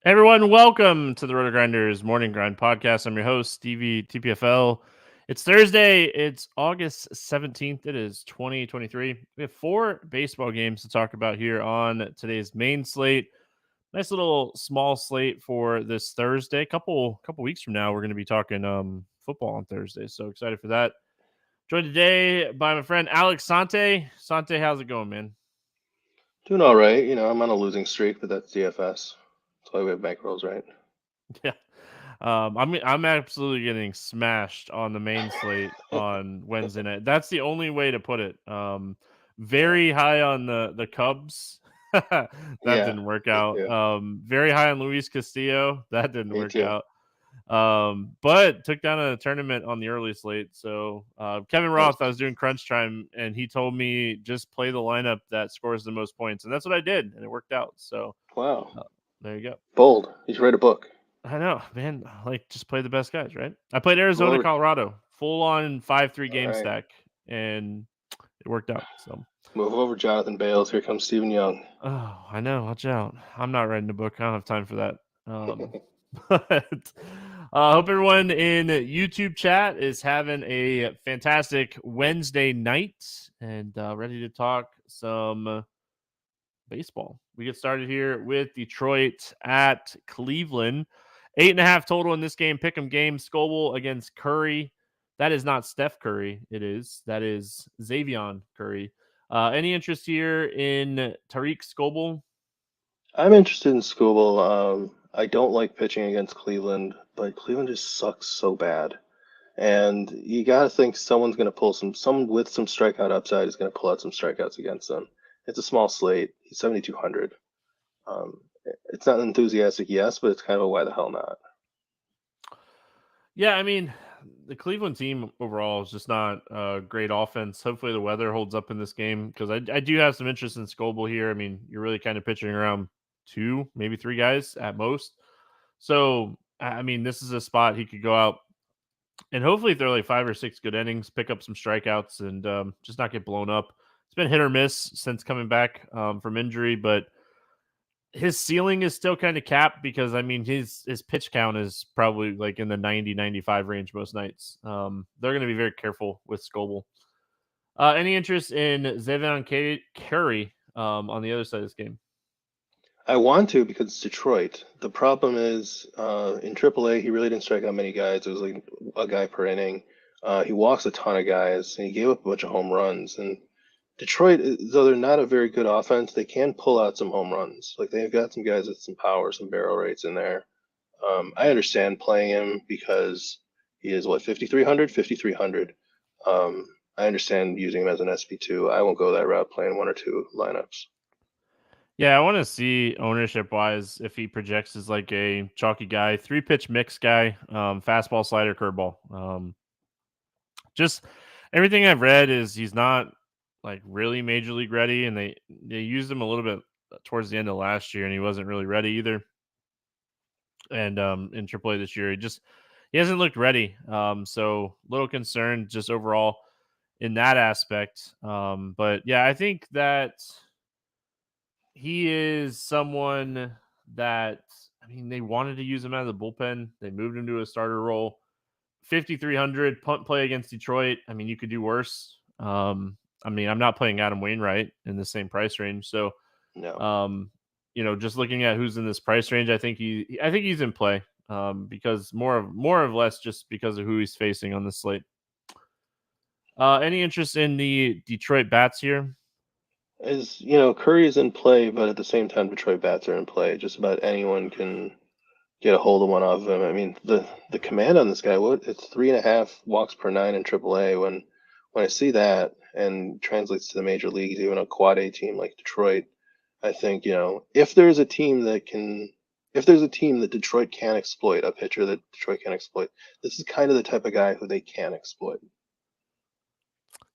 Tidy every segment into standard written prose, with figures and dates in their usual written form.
Hey everyone, welcome to the RotoGrinders Morning Grind Podcast. I'm your host, Stevietpfl. It's Thursday. It's August 17th. It is 2023. We have 4 baseball games to talk about here on today's main slate. Nice little small slate for this Thursday. Couple weeks from now, we're going to be talking football on Thursday. So excited for that. Joined today by my friend Alex Sonty. Sonty, how's it going, man? Doing all right. I'm on a losing streak, but that's DFS. That's why we have bankrolls, right? Yeah. I'm absolutely getting smashed on the main slate on Wednesday night. That's the only way to put it. Yeah. Very high on the Cubs. That Yeah, didn't work me out. too. Very high on Luis Castillo. That didn't Me work too. out. But took down a tournament on the early slate. So Kevin That was Roth, I was doing crunch time, and he told me just play the lineup that scores the most points, and that's what I did, and it worked out. So wow. uh, there you go. Bold. You should write a book. I know, man. Like, just play the best guys, right? I played Move Arizona, over. Colorado, full on 5-3 All game right. stack, and it worked out. So, Move over, Jonathan Bales. Here comes Stephen Young. oh, I know. Watch out. I'm not writing a book. I don't have time for that. But hope everyone in YouTube chat is having a fantastic Wednesday night and ready to talk some baseball. We get started here with Detroit at Cleveland. 8.5 total in this game. Pick'em game. Scoble against Curry. That is not Steph Curry. That is Xavion Curry. Any interest here in Tariq Scoble? I'm interested in Scooble. I don't like pitching against Cleveland, but Cleveland just sucks so bad. And you got to think someone's going to pull someone with some strikeout upside is going to pull out some strikeouts against them. It's a small slate. He's 7,200. Um, it's not enthusiastic, yes, but it's kind of a why the hell not. Yeah, I mean, the Cleveland team overall is just not a great offense. Hopefully, the weather holds up in this game because I do have some interest in Scoble here. I mean, you're really kind of pitching around 2, maybe 3 guys at most. So, I mean, this is a spot he could go out and hopefully throw like 5 or 6 good innings, pick up some strikeouts, and just not get blown up. It's been hit or miss since coming back from injury, but his ceiling is still kind of capped because I mean his pitch count is probably like in the 90-95 range most nights. They're going to be very careful with Scoble. Any interest in Xavier Curry on the other side of this game? I want to because it's Detroit. The problem is in AAA, he really didn't strike out many guys. It was like a guy per inning. He walks a ton of guys, and he gave up a bunch of home runs. And Detroit, though they're not a very good offense, they can pull out some home runs. Like they've got some guys with some power, some barrel rates in there. I understand playing him because he is what 5,300, 5,300. I understand using him as an SP2. I won't go that route playing one or two lineups. Yeah, I want to see ownership wise if he projects as like a chalky guy, 3 pitch mix guy, fastball, slider, curveball. Just everything I've read is he's not like really major league ready, and they used him a little bit towards the end of last year, and he wasn't really ready either. And in AAA this year, he hasn't looked ready. So little concerned just overall in that aspect. But yeah, I think that he is someone that I mean they wanted to use him out of the bullpen. They moved him to a starter role. 5,300 punt play against Detroit. I mean, you could do worse. I mean, I'm not playing Adam Wainwright in the same price range, so No. um, just looking at who's in this price range, I think he's in play because more or less just because of who he's facing on the slate. Any interest in the Detroit Bats here? Curry is in play, but at the same time, Detroit bats are in play. Just about anyone can get a hold of one off of him. I mean, the command on this guy, it's 3.5 walks per nine in AAA. When I see that and translates to the major leagues, even a quad A team like Detroit, I think, if there's a team if there's a team that Detroit can exploit, a pitcher that Detroit can exploit, this is kind of the type of guy who they can exploit.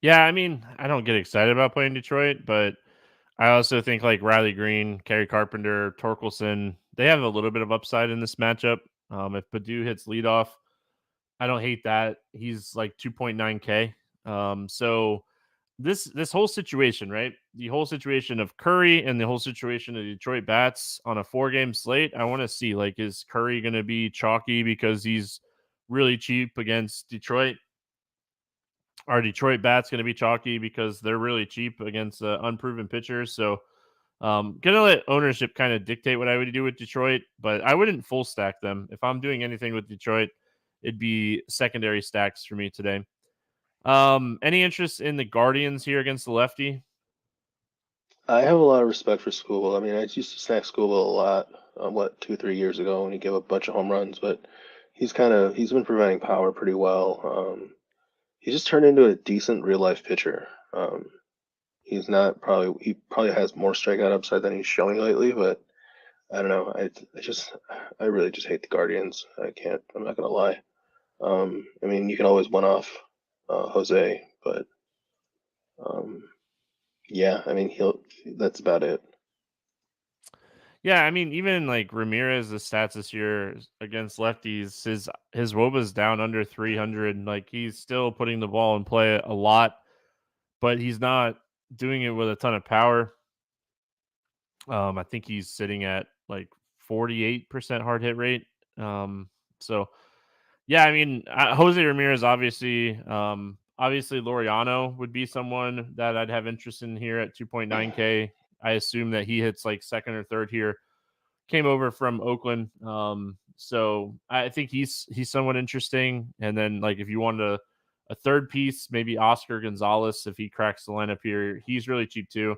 Yeah, I mean, I don't get excited about playing Detroit, but I also think like Riley Green, Kerry Carpenter, Torkelson, they have a little bit of upside in this matchup. If Padu hits leadoff, I don't hate that. He's like 2.9K. So this whole situation, right? The whole situation of Curry and the whole situation of Detroit bats on a 4-game slate. I want to see, like, is Curry going to be chalky because he's really cheap against Detroit? Are Detroit bats going to be chalky because they're really cheap against unproven pitchers? So, gonna let ownership kind of dictate what I would do with Detroit, but I wouldn't full stack them. If I'm doing anything with Detroit, it'd be secondary stacks for me today. Any interest in the Guardians here against the lefty? I have a lot of respect for Scooble. I mean, I used to stack Scooble a lot, 2, 3 years ago when he gave up a bunch of home runs, but he's been providing power pretty well. He's just turned into a decent real life pitcher. He probably has more strikeout upside than he's showing lately, but I don't know. I really just hate the Guardians. I'm not gonna lie. I mean, you can always one off Jose, but um, yeah, I mean, that's about it. Yeah, I mean, even like Ramirez's stats this year against lefties, his WOBA's down under 300. Like, he's still putting the ball in play a lot, but he's not doing it with a ton of power. I think he's sitting at like 48% hard hit rate. So yeah, I mean, Jose Ramirez, obviously Laureano would be someone that I'd have interest in here at 2.9K. I assume that he hits like second or third here. Came over from Oakland, so I think he's somewhat interesting. And then, like, if you wanted a third piece, maybe Oscar Gonzalez, if he cracks the lineup here, he's really cheap too.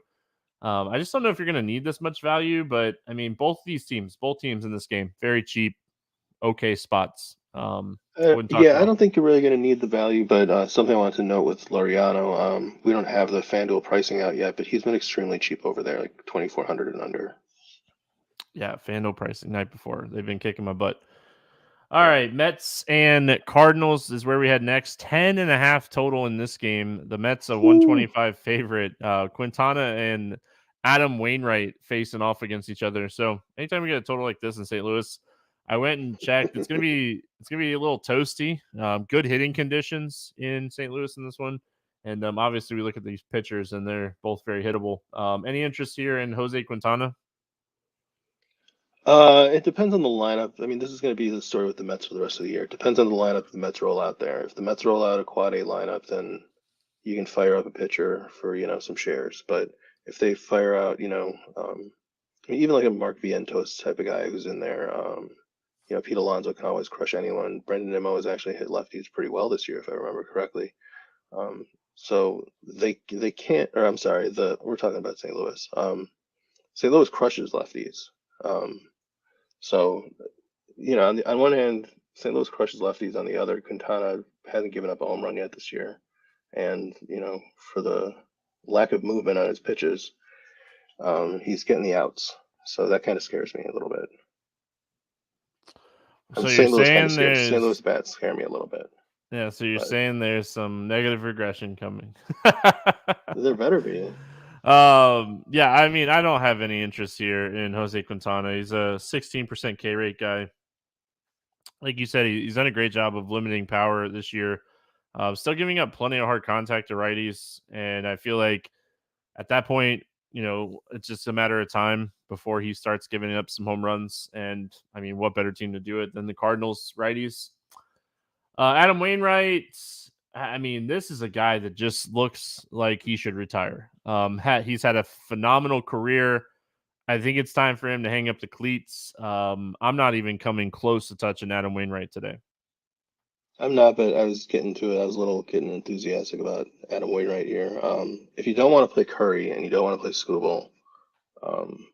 I just don't know if you're going to need this much value, but I mean, both teams in this game, very cheap, okay spots. Wouldn't talk Yeah, I about. don't think you're really going to need the value, but something I wanted to note with Laureano, we don't have the FanDuel pricing out yet, but he's been extremely cheap over there, like 2,400 and under. Yeah, FanDuel pricing night before. They've been kicking my butt. All Yeah. right, Mets and Cardinals is where we head next. 10.5 total in this game. The Mets a Whew. 125 favorite. Quintana and Adam Wainwright facing off against each other. So anytime we get a total like this in St. Louis, I went and checked. It's gonna be a little toasty. Good hitting conditions in St. Louis in this one. And obviously we look at these pitchers and they're both very hittable. Any interest here in Jose Quintana? It depends on the lineup. I mean, this is going to be the story with the Mets for the rest of the year. It depends on the lineup the Mets roll out there. If the Mets roll out a quad A lineup, then you can fire up a pitcher for, some shares. But if they fire out, I mean, even like a Mark Vientos type of guy who's in there, Pete Alonso can always crush anyone. Brendan Nimmo has actually hit lefties pretty well this year, if I remember correctly. So they can't, or I'm sorry, we're talking about St. Louis. St. Louis crushes lefties. Um, so on one hand, St. Louis crushes lefties. On the other, Quintana hasn't given up a home run yet this year, and for the lack of movement on his pitches, he's getting the outs. So that kind of scares me a little bit. So And you're St. Louis kind of saying scares. St. Louis there's bats scare me a little bit, Yeah, so you're but saying there's some negative regression coming. there better be. Yeah, I mean, I don't have any interest here in Jose Quintana. He's a 16% K rate guy. Like you said, he's done a great job of limiting power this year. Still giving up plenty of hard contact to righties, and I feel like at that point, it's just a matter of time before he starts giving up some home runs. And I mean, what better team to do it than the Cardinals righties? Adam Wainwright. I mean, this is a guy that just looks like he should retire. He's had a phenomenal career. I think it's time for him to hang up the cleats. I'm not even coming close to touching Adam Wainwright today. I'm not, but I was getting to it. I was a little getting enthusiastic about Adam Wainwright here. If you don't want to play Curry and you don't want to play Scooble, um,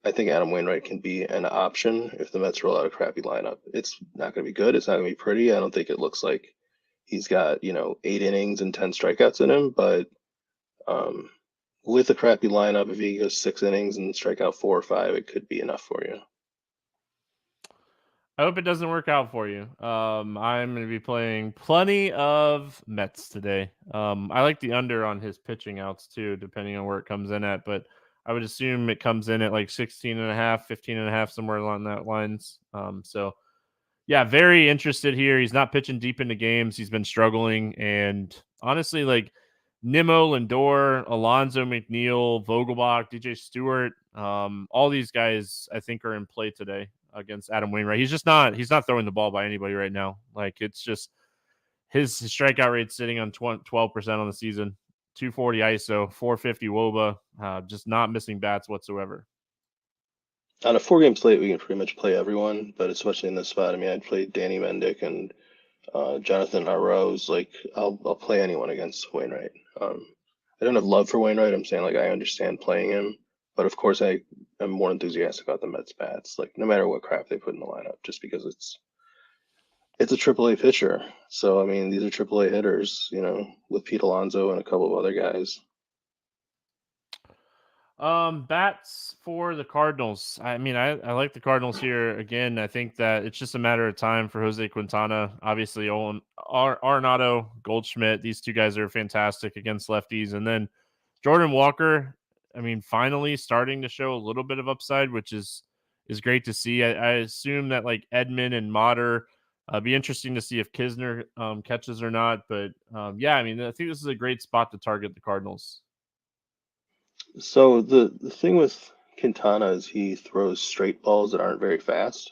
I think Adam Wainwright can be an option if the Mets roll out a crappy lineup. It's not going to be good. It's not going to be pretty. I don't think it looks like he's got 8 innings and 10 strikeouts in him. But um, with a crappy lineup, if he goes 6 innings and strike out 4 or 5, it could be enough for you. I hope it doesn't work out for you. I'm going to be playing plenty of Mets today. I like the under on his pitching outs too, depending on where it comes in at, but I would assume it comes in at like 16 and a half, 15 and a half, somewhere along that lines. So yeah, very interested here. He's not pitching deep into games. He's been struggling. And honestly, like, Nimmo, Lindor, Alonso, McNeil, Vogelbach, DJ Stewart. All these guys I think are in play today against Adam Wainwright. He's not throwing the ball by anybody right now. Like, it's just his strikeout rate sitting on 12% on the season, 240 ISO, 450 WOBA, just not missing bats whatsoever. On a 4-game slate, we can pretty much play everyone, but especially in this spot, I mean, I'd play Danny Mendick and Jonathan Arose. Like, I'll play anyone against Wainwright. I don't have love for Wainwright. I'm saying, like, I understand playing him, but of course I am more enthusiastic about the Mets bats. Like, no matter what crap they put in the lineup, just because it's a AAA pitcher. So I mean, these are AAA hitters, with Pete Alonso and a couple of other guys. Bats for the Cardinals. I mean, I like the Cardinals here. Again, I think that it's just a matter of time for Jose Quintana. Obviously, Arenado, Goldschmidt, these two guys are fantastic against lefties. And then Jordan Walker, I mean, finally starting to show a little bit of upside, which is great to see. I assume that like Edman and Motter, be interesting to see if Kisner catches or not. But yeah, I mean, I think this is a great spot to target the Cardinals. So the thing with Quintana is he throws straight balls that aren't very fast.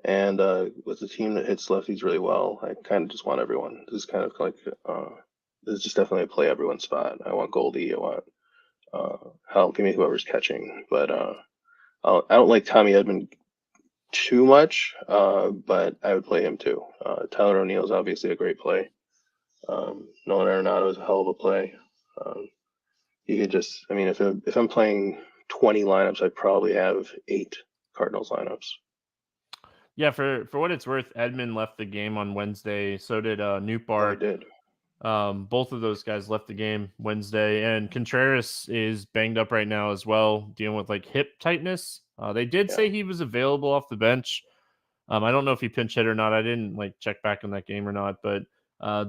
And with a team that hits lefties really well, I kind of just want everyone. This is kind of like this is just definitely a play everyone spot. I want Goldie. I want help. Give me whoever's catching. But I don't like Tommy Edman too much. But I would play him too. Tyler O'Neill is obviously a great play. Nolan Arenado is a hell of a play. You could just, I mean, if I'm playing 20 lineups, I'd probably have 8 Cardinals lineups. Yeah, for what it's worth, Edman left the game on Wednesday. So did Nootbaar. Oh, he did. Both of those guys left the game Wednesday, and Contreras is banged up right now as well, dealing with like hip tightness. They did say he was available off the bench. I don't know if he pinch hit or not. I didn't like check back on that game or not, but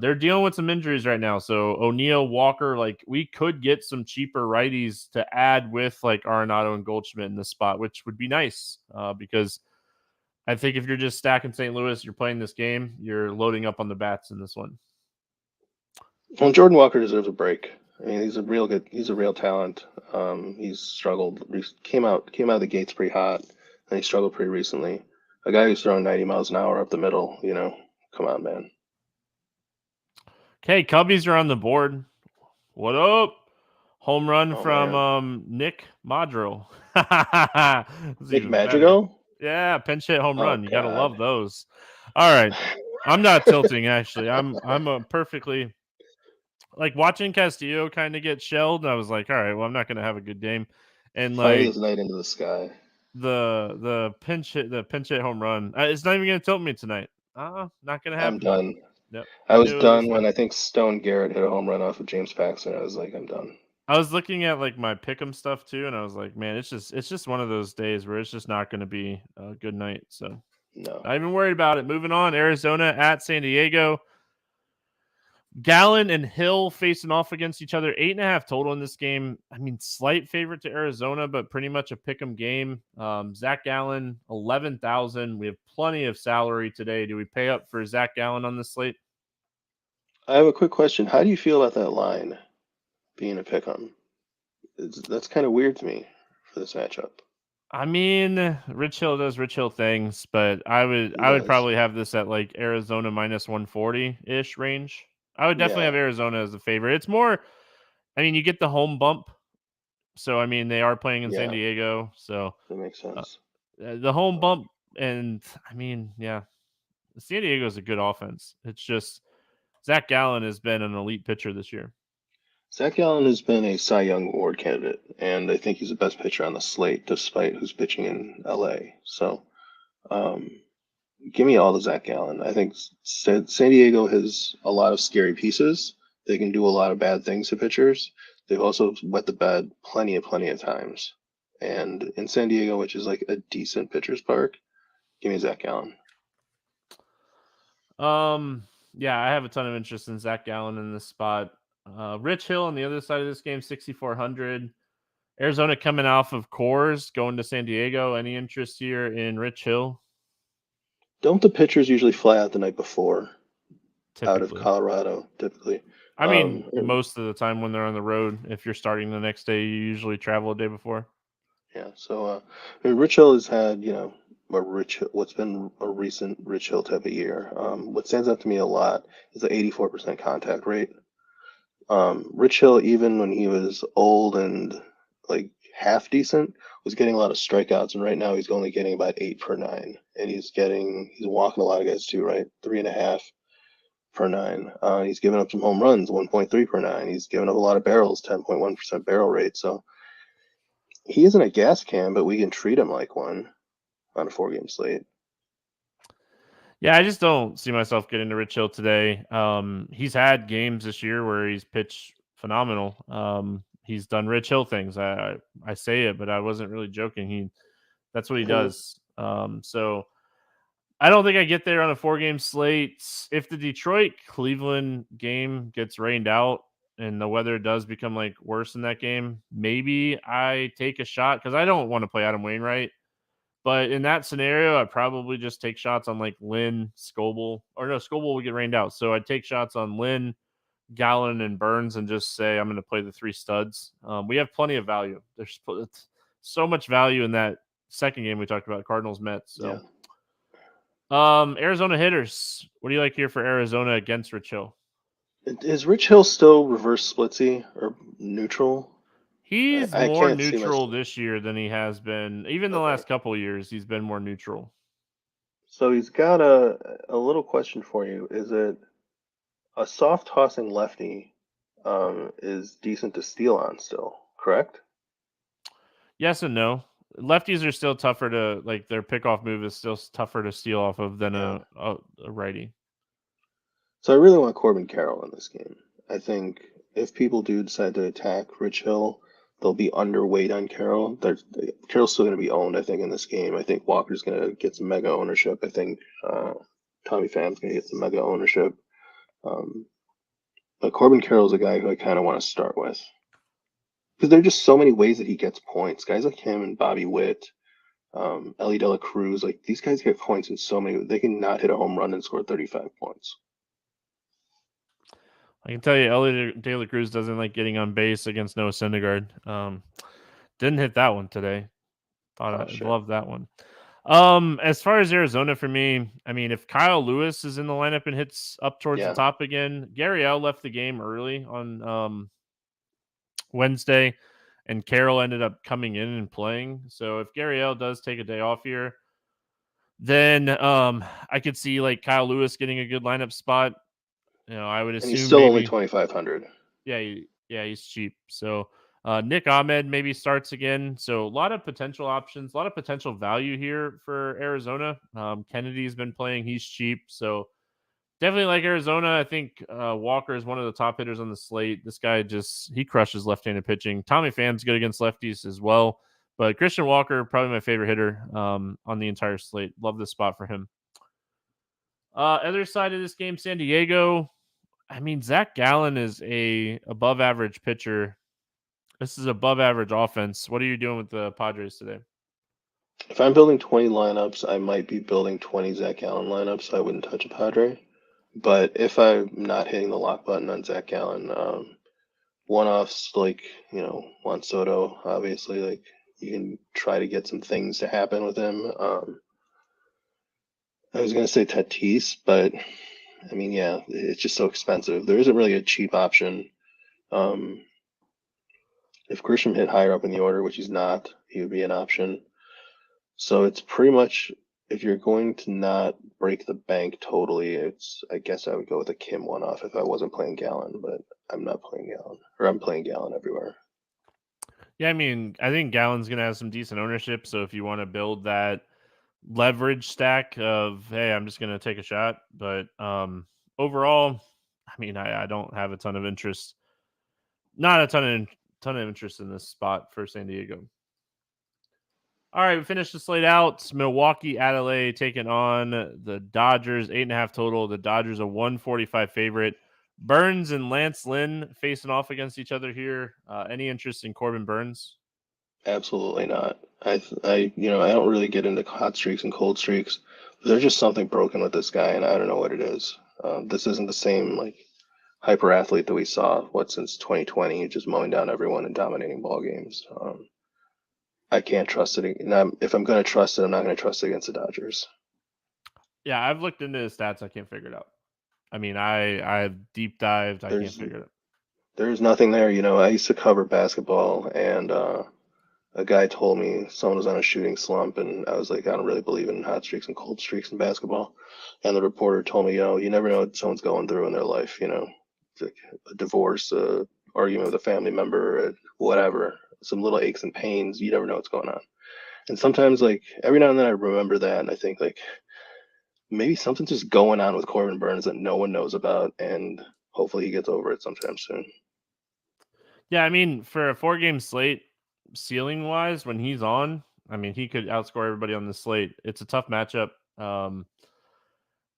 they're dealing with some injuries right now. So O'Neill, Walker, like we could get some cheaper righties to add with like Arenado and Goldschmidt in this spot, which would be nice because I think if you're just stacking St. Louis, you're playing this game, you're loading up on the bats in this one. Well, Jordan Walker deserves a break. I mean, he's a real talent. He's struggled. Came out of the gates pretty hot, and he struggled pretty recently. A guy who's throwing 90 miles an hour up the middle, come on, man. Okay, Cubbies are on the board. What up? Home run from Nick Madrigal. Nick Madrigal? Yeah, pinch hit home run. You gotta love those. All right, I'm not tilting actually. I'm a perfectly like watching Castillo kind of get shelled. I was like, all right, well, I'm not gonna have a good game. And fire like this night into the sky. The pinch hit home run. It's not even gonna tilt me tonight. Not gonna happen. I'm done. Yep. I was done when I think Stone Garrett hit a home run off of James Paxton. I was like, I'm done. I was looking at like my pick'em stuff too, and I was like, man, it's just one of those days where it's just not going to be a good night. So no, not even worried about it. Moving on, Arizona at San Diego. Gallen and Hill facing off against each other. 8.5 total in this game. I mean, slight favorite to Arizona, but pretty much a pick'em game. Zach Gallen, 11,000. We have plenty of salary today. Do we pay up for Zach Gallen on this slate? I have a quick question. How do you feel about that line being a pick'em? That's kind of weird to me for this matchup. I mean, Rich Hill does Rich Hill things, but I would probably have this at like Arizona minus 140-ish range. I would definitely have Arizona as a favorite. It's more, I mean, you get the home bump. So, I mean, they are playing in San Diego. So that makes sense. The home bump, and I mean, yeah, San Diego is a good offense. It's just Zach Gallen has been an elite pitcher this year. Zach Gallen has been a Cy Young Award candidate, and I think he's the best pitcher on the slate, despite who's pitching in LA. So, give me all the Zach Gallen. I think San Diego has a lot of scary pieces. They can do a lot of bad things to pitchers. They've also wet the bed plenty of times. And in San Diego, which is like a decent pitcher's park, give me Zach Gallen. Yeah, I have a ton of interest in Zach Gallen in this spot. Rich Hill on the other side of this game, 6,400. Arizona coming off of Coors, going to San Diego. Any interest here in Rich Hill? Don't the pitchers usually fly out the night before? Typically. Out of Colorado, typically. I mean, most of the time when they're on the road, if you're starting the next day, you usually travel a day before. Yeah, so I mean, Rich Hill has had, what's been a recent Rich Hill type of year. What stands out to me a lot is the 84% contact rate. Rich Hill, even when he was old and like half decent, was getting a lot of strikeouts, and right now he's only getting about 8 per 9, and he's walking a lot of guys too, right? 3.5 per 9. He's given up some home runs, 1.3 per 9. He's given up a lot of barrels, 10.1% barrel rate. So he isn't a gas can, but we can treat him like one on a 4-game slate. Yeah, I just don't see myself getting to Rich Hill today. He's had games this year where he's pitched phenomenal. He's done Rich Hill things. I say it, but I wasn't really joking. That's what he does. So I don't think I get there on a 4-game slate. If the Detroit Cleveland game gets rained out and the weather does become like worse in that game, maybe I take a shot because I don't want to play Adam Wainwright. But in that scenario, I'd probably just take shots on like Lynn, Scoble, or no, Scoble would get rained out. So I'd take shots on Lynn, Gallen, and Burns and just say I'm going to play the 3 studs. We have plenty of value. There's so much value in that second game we talked about, Cardinals Mets. So, Arizona hitters. What do you like here for Arizona against Rich Hill? Is Rich Hill still reverse splitsy or neutral? He's I more can't see neutral myself. this year than he has been. Even the last couple of years, he's been more neutral. So he's got a little question for you. Is it a soft tossing lefty is decent to steal on still, correct? Yes and no. Lefties are still tougher to like. Their pickoff move is still tougher to steal off of than Yeah. a righty. So I really want Corbin Carroll in this game. I think if people do decide to attack Rich Hill, they'll be underweight on Carroll. Carroll's still going to be owned, I think, in this game. I think Walker's going to get some mega ownership. I think Tommy Pham's going to get some mega ownership. But Corbin Carroll's a guy who I kind of want to start with. Because there are just so many ways that he gets points. Guys like him and Bobby Witt, Ellie De La Cruz, like these guys get points in so many. They can not hit a home run and score 35 points. I can tell you, Ellie De La Cruz doesn't like getting on base against Noah Syndergaard. Didn't hit that one today. Thought I'd love that one. As far as Arizona for me, I mean, if Kyle Lewis is in the lineup and hits up towards the top again, Gary L left the game early on Wednesday, and Carroll ended up coming in and playing. So if Gary L does take a day off here, then I could see like Kyle Lewis getting a good lineup spot. I would assume and he's still maybe, only 2,500. Yeah, he's cheap. So Nick Ahmed maybe starts again. So a lot of potential options, a lot of potential value here for Arizona. Kennedy's been playing; he's cheap. So definitely like Arizona. I think Walker is one of the top hitters on the slate. This guy he crushes left-handed pitching. Tommy Pham's good against lefties as well. But Christian Walker, probably my favorite hitter on the entire slate. Love this spot for him. Other side of this game, San Diego. I mean, Zach Gallen is a above average pitcher. This is above average offense. What are you doing with the Padres today? If I'm building 20 lineups, I might be building 20 Zach Gallen lineups. I wouldn't touch a Padre. But if I'm not hitting the lock button on Zach Gallen, one-offs like, Juan Soto, obviously, like you can try to get some things to happen with him. I was going to say Tatis, but I mean, yeah, it's just so expensive. There isn't really a cheap option. If Grisham hit higher up in the order, which he's not, he would be an option. So it's pretty much, if you're going to not break the bank totally, I guess I would go with a Kim one-off if I wasn't playing Gallen, but I'm not playing Gallen, or I'm playing Gallen everywhere. Yeah, I mean, I think Gallen's going to have some decent ownership. So if you want to build that leverage stack of, hey, I'm just going to take a shot. But overall, I mean, I don't have a ton of interest. Not a ton of interest in this spot for San Diego. All right, we finished the slate out. Milwaukee at LA taking on the Dodgers, 8.5 total. The Dodgers a 145 favorite. Burns and Lance Lynn facing off against each other here. Any interest in Corbin Burns? Absolutely not. I don't really get into hot streaks and cold streaks. There's just something broken with this guy, and I don't know what it is. This isn't the same hyper athlete that we saw since 2020, just mowing down everyone and dominating ball games. I can't trust it. And if I'm going to trust it, I'm not going to trust it against the Dodgers. Yeah, I've looked into his stats. I can't figure it out. I mean, I've deep dived. I can't figure it out. There's nothing there. I used to cover basketball, and a guy told me someone was on a shooting slump, and I was like, I don't really believe in hot streaks and cold streaks in basketball. And the reporter told me, you never know what someone's going through in their life. Like a divorce, argument with a family member, whatever, some little aches and pains. You never know what's going on. And sometimes, like every now and then, I remember that, and I think like maybe something's just going on with Corbin Burns that no one knows about, and hopefully he gets over it sometime soon. Yeah, I mean, for a 4-game slate, ceiling wise, when he's on, I mean, he could outscore everybody on the slate. It's a tough matchup. I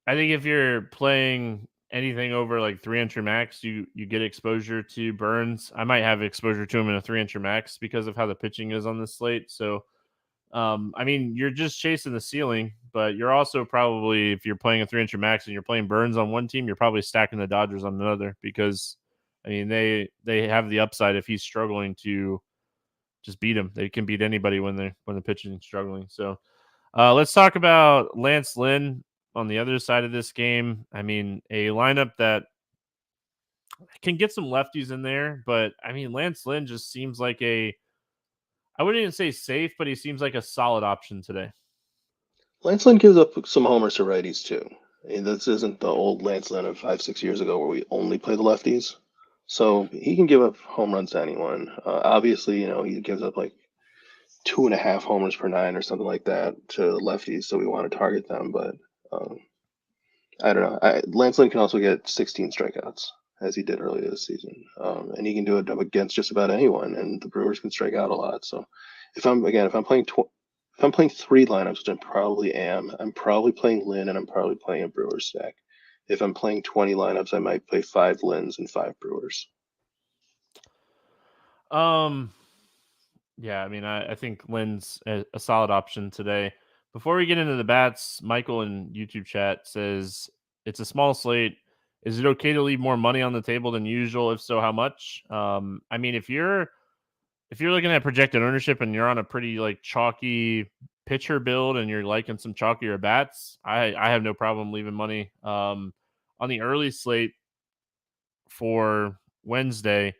think if you're playing anything over like 3-incher max, you get exposure to Burns. I might have exposure to him in a 3-incher max because of how the pitching is on this slate. So, I mean, you're just chasing the ceiling, but you're also probably, if you're playing a 3-incher max and you're playing Burns on one team, you're probably stacking the Dodgers on another because, I mean, they have the upside if he's struggling to just beat him. They can beat anybody when the pitching is struggling. So, let's talk about Lance Lynn on the other side of this game. I mean, a lineup that can get some lefties in there, but I mean, Lance Lynn just seems like I wouldn't even say safe, but he seems like a solid option today. Lance Lynn gives up some homers to righties too. This isn't the old Lance Lynn of 5, 6 years ago where we only play the lefties. So he can give up home runs to anyone. Obviously, he gives up like 2.5 homers per nine or something like that to lefties, so we want to target them. But um, I don't know. Lance Lynn can also get 16 strikeouts as he did earlier this season, and he can do it against just about anyone. And the Brewers can strike out a lot. So if I'm playing if I'm playing 3 lineups, which I probably am, I'm probably playing Lynn and I'm probably playing a Brewers stack. If I'm playing 20 lineups, I might play 5 Lynn's and 5 Brewers. Yeah, I mean, I think Lynn's a solid option today. Before we get into the bats, Michael in YouTube chat says it's a small slate. Is it okay to leave more money on the table than usual? If so, how much? I mean, if you're looking at projected ownership and you're on a pretty like chalky pitcher build and you're liking some chalkier bats, I have no problem leaving money. On the early slate for Wednesday,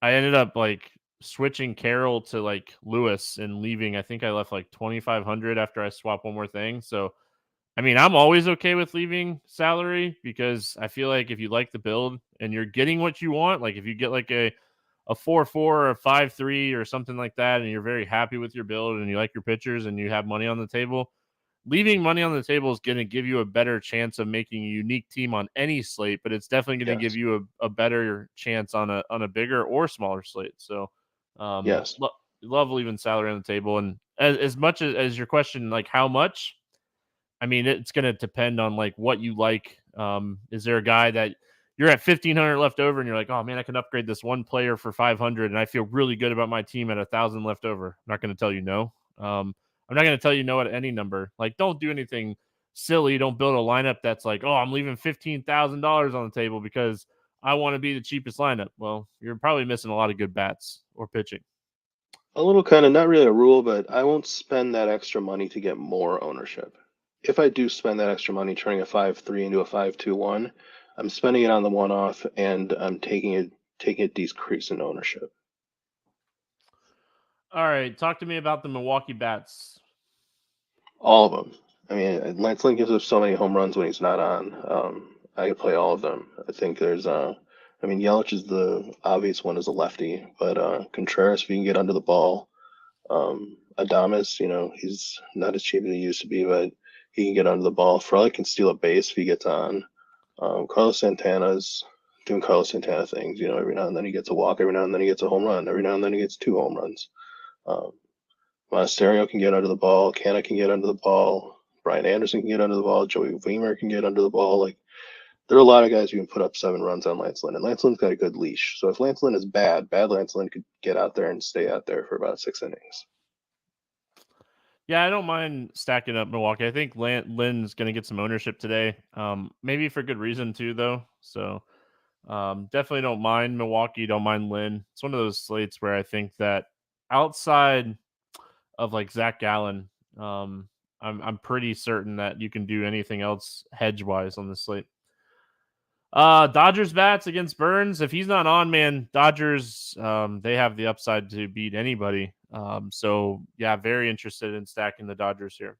I ended up like switching Carroll to like Lewis and leaving. I think I left like 2,500 after I swap one more thing. So, I mean, I'm always okay with leaving salary because I feel like if you like the build and you're getting what you want, like if you get like a 4-4 or a 5-3 or something like that, and you're very happy with your build and you like your pitchers and you have money on the table, leaving money on the table is going to give you a better chance of making a unique team on any slate, but it's definitely going to give you a better chance on a bigger or smaller slate. So, Yes. love leaving salary on the table. And as much as your question, like how much, I mean, it's going to depend on like what you like. Is there a guy that you're at 1,500 left over and you're like, oh man, I can upgrade this one player for 500 and I feel really good about my team at 1,000 left over. I'm not going to tell you no. I'm not going to tell you no at any number. Like, don't do anything silly. Don't build a lineup that's like, oh, I'm leaving $15,000 on the table because I want to be the cheapest lineup. Well, you're probably missing a lot of good bats or pitching. A little kind of not really a rule, but I won't spend that extra money to get more ownership. If I do spend that extra money turning a 5-3 into a 5-2-1, I'm spending it on the one off and I'm taking a decrease in ownership. All right. Talk to me about the Milwaukee Bats. All of them. I mean, Lance Lynn gives up so many home runs when he's not on. I could play all of them. I think there's I mean, Yelich is the obvious one as a lefty, but Contreras, if he can get under the ball, Adames, he's not as cheap as he used to be, but he can get under the ball. Frelick can steal a base if he gets on. Carlos Santana's doing Carlos Santana things. Every now and then he gets a walk. Every now and then he gets a home run. Every now and then he gets 2 home runs. Monasterio can get under the ball. Canna can get under the ball. Brian Anderson can get under the ball. Joey Weimer can get under the ball. Like, there are a lot of guys who can put up 7 runs on Lance Lynn, and Lance Lynn's got a good leash. So if Lance Lynn is bad Lance Lynn could get out there and stay out there for about 6 innings. Yeah, I don't mind stacking up Milwaukee. I think Lynn's going to get some ownership today. Maybe for good reason too, though. So Definitely don't mind Milwaukee. Don't mind Lynn. It's one of those slates where I think that outside of like Zach Gallen, I'm pretty certain that you can do anything else hedge wise on this slate. Dodgers bats against Burns. If he's not on, man, Dodgers, they have the upside to beat anybody. So yeah, very interested in stacking the Dodgers here.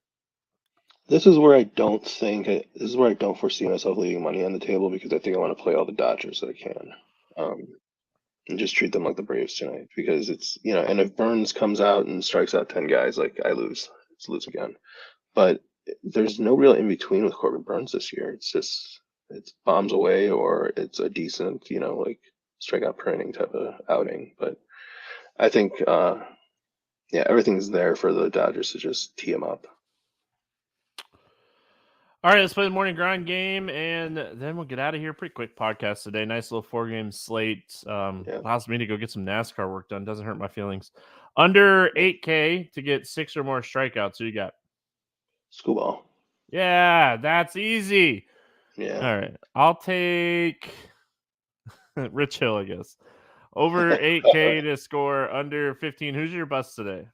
This is where I don't foresee myself leaving money on the table because I think I want to play all the Dodgers that I can, and just treat them like the Braves tonight because it's and if Burns comes out and strikes out 10 guys, like I lose, it's lose again. But there's no real in between with Corbin Burns this year. It's bombs away or it's a decent like strikeout per inning type of outing. But I think everything's there for the Dodgers to just tee him up. All right, let's play the morning grind game, and then we'll get out of here. Pretty quick podcast today. Nice little 4-game slate. Allows me to go get some NASCAR work done. Doesn't hurt my feelings. Under 8K to get 6 or more strikeouts. Who you got? Schoolball. Yeah, that's easy. Yeah. All right, I'll take Rich Hill, I guess. Over 8K to score under 15. Who's your bust today?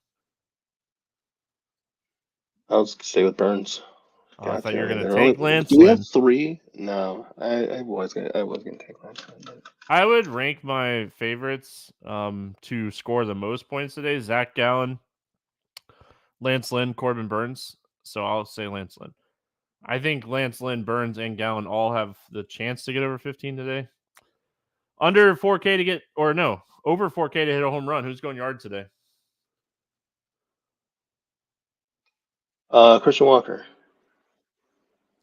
I'll stay with Burns. Oh, I thought you were going to take Lance. Do we have 3? No, I was gonna take Lance. I would rank my favorites to score the most points today: Zach Gallen, Lance Lynn, Corbin Burns. So I'll say Lance Lynn. I think Lance Lynn, Burns, and Gallen all have the chance to get over 15 today. Under 4K to get, or no, over 4K to hit a home run. Who's going yard today? Christian Walker.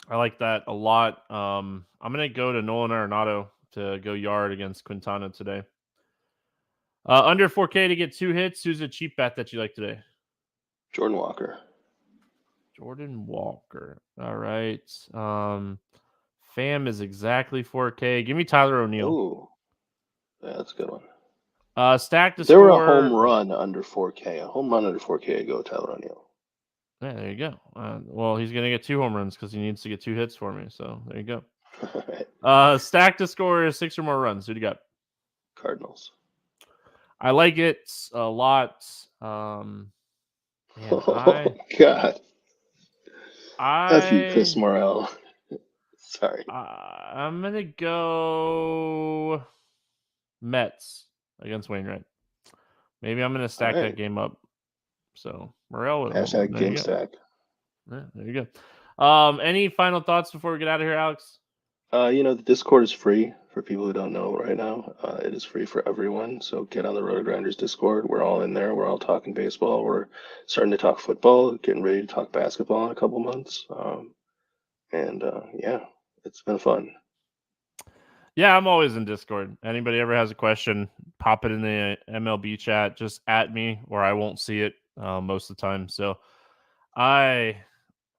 I like that a lot. I'm going to go to Nolan Arenado to go yard against Quintana today. Under 4K to get 2 hits. Who's a cheap bet that you like today? Jordan Walker. All right. Fam is exactly 4K. Give me Tyler O'Neill. Ooh. Yeah, that's a good one. Stack to there score. Were a home run under 4K. A home run under 4K, I'd go Tyler O'Neill. Yeah, there you go. Well, he's going to get 2 home runs because he needs to get 2 hits for me. So there you go. Right. Stack to score 6 or more runs. Who do you got? Cardinals. I like it a lot. Man, God. F you, Chris Morel. Sorry. I'm going to go Mets against Wainwright. Maybe I'm going to stack that game up. So Morel with hashtag game stack. Yeah, there you go. Any final thoughts before we get out of here, Alex? The Discord is free for people who don't know right now. It is free for everyone. So get on the RotoGrinders Discord. We're all in there. We're all talking baseball. We're starting to talk football, getting ready to talk basketball in a couple months. It's been fun. Yeah, I'm always in Discord. Anybody ever has a question, pop it in the MLB chat. Just at me, or I won't see it most of the time. So I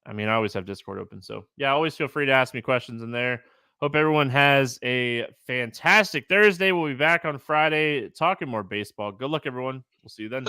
always have Discord open. So yeah, always feel free to ask me questions in there. Hope everyone has a fantastic Thursday. We'll be back on Friday talking more baseball. Good luck, everyone. We'll see you then.